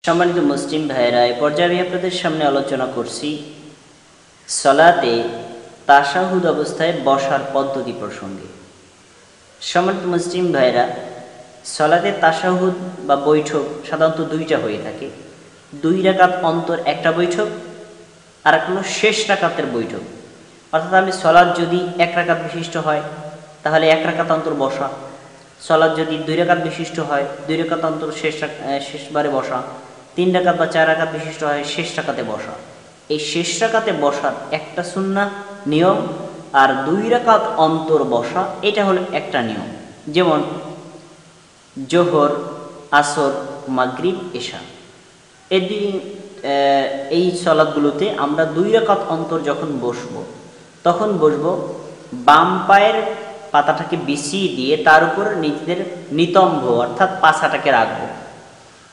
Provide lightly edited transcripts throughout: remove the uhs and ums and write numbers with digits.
সম্মানিত মুসলিম ভাইয়েরা, এই পর্যায়ে আমি আপনাদের সামনে আলোচনা করছি সালাতে তাশাহুদ অবস্থায় বসার পদ্ধতি প্রসঙ্গে। সম্মানিত মুসলিম ভাইয়েরা, সালাতে তাশাহুদ বা বৈঠক সাধারণত দুইটা হয়ে থাকে। 2 রাকাত অন্তর একটা বৈঠক, আর একটা হলো শেষ রাকাতের বৈঠক। অর্থাৎ আমি সালাত যদি 1 রাকাত বিশিষ্ট হয় তাহলে 1 রাকাত অন্তর বসা, সালাত যদি 2 রাকাত বিশিষ্ট হয় 2 রাকাত অন্তর শেষবারে বসা, 3 রাকাত বা 4 রাকাত বিশিষ্ট হয় শেষ রাকাতে বসা। এই শেষ রাকাতে বসার একটা সুন্নাহ নিয়ম, আর 2 রাকাত অন্তর বসা এটা হলো একটা নিয়ম। যেমন জোহর, আসর, মাগরিব, এশা, এই সালাতগুলোতে আমরা 2 রাকাত অন্তর যখন বসবো তখন বসবো বাম পায়ের পাতাটাকে বিছিয়ে দিয়ে তার উপর নিজেদের নিতম্ব অর্থাৎ পাছাটাকে রাখবো।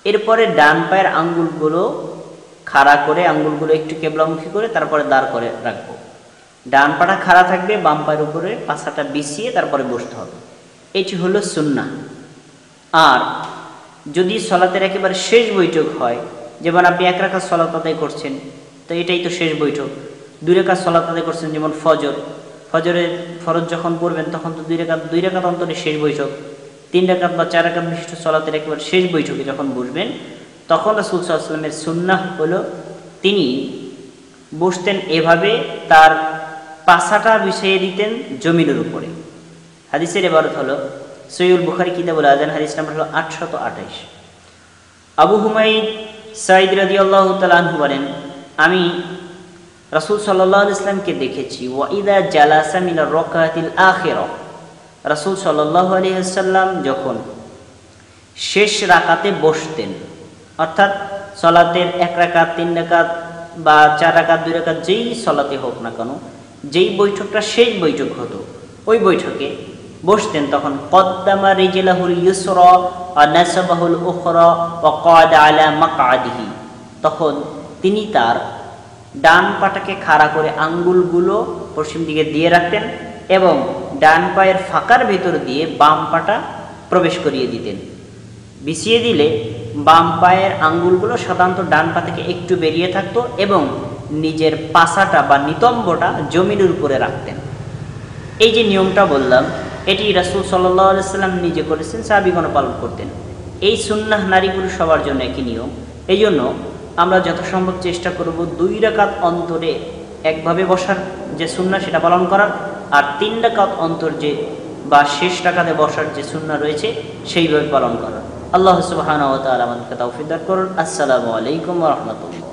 এরপরে ডান পায়ের আঙ্গুলগুলো খাড়া করে, আঙ্গুলগুলো একটু কেবলামুখী করে তারপরে দাঁড় করে রাখবো। ডান পাটা খাড়া থাকবে, বাম পায়ের উপরে পাছাটা বিছিয়ে তারপরে বসতে হবে। এটি হলো সুন্নাহ। আর যদি সলাতের একেবারে শেষ বৈঠক হয়, যেমন আপনি 1 রাকাত সলাত আদায় করছেন, তো এটাই তো শেষ বৈঠক। 2 রাকাত সলাত আদায় করছেন, যেমন ফজরের ফরজ যখন পড়বেন তখন তো 2 রাকাত অন্তরে শেষ বৈঠক। 3 রাকাত বা 4 রাকাত বিশিষ্ট সলাতের একেবারে শেষ বৈঠকে যখন বসবেন তখন রাসূল সাল্লাল্লাহু আলাইহি ওয়াসাল্লামের সুন্নাহ হলো তিনি বসতেন এভাবে, তার পাছাটা বিছিয়ে দিতেন জমিনের উপরে। হাদিসের ইবারত হলো সহিহুল বুখারী কিতাবুল আযান, হাদিস নাম্বার হলো 828। আবু হুমায়দ সাঈদ রাদিয়াল্লাহু তাআলা আনহু বলেন, আমি রাসূল সাল্লাল্লাহু আলাইহি ওয়াসাল্লামকে দেখেছি ওয়া ইযা জালাসা মিনার রাকাতিল আখিরা, রাসূল সাল্লাল্লাহু আলাইহি ওয়াসাল্লাম যখন শেষ রাকাতে বসতেন, অর্থাৎ সলাতের 1 রাকাত, 3 রাকাত বা 4 রাকাত, 2 রাকাত যেই সলাতে হোক না কেন, যেই বৈঠকটা শেষ বৈঠক হতো ওই বৈঠকে বসতেন, তখন কদ্দামা রিজলাহুল ইউসরা ওয়া নাসাবাহুল উখরা ওয়া ক্বাদা আলা মাকআদিহি, তখন তিনি তার ডান পাটাকে খাড়া করে আঙ্গুলগুলো পশ্চিম দিকে দিয়ে রাখতেন এবং ডান পায়ের ফাঁকার ভেতর দিয়ে বাম পাটা প্রবেশ করিয়ে দিতেন। বিছিয়ে দিলে বাম পায়ের আঙ্গুলগুলো সাধারণত ডান পা থেকে একটু বেরিয়ে থাকতো এবং নিজের পাছাটা বা নিতম্বটা জমিনের উপরে রাখতেন। এই যে নিয়মটা বললাম, এটি রাসূল সাল্লাল্লাহু আলাইহি ওয়াসাল্লাম নিজে করেছেন, সাহাবীগণ পালন করতেন। এই সুন্নাহ নারী পুরুষ সবার জন্য একই নিয়ম। এই জন্য আমরা যথাসম্ভব চেষ্টা করব 2 রাকাত অন্তরে একভাবে বসার যে সুন্নাহ সেটা পালন করার, আর 3 রাকাত অন্তর যে বা শেষ রাকাতে বসার যে সুন্নাহ রয়েছে সেইভাবে পালন করার। আল্লাহ সুবহানাহু ওয়া তাআলা আমাদেরকে তৌফিক দান করুন। আসসালামু আলাইকুম ওয়া রাহমাতুল্লাহ।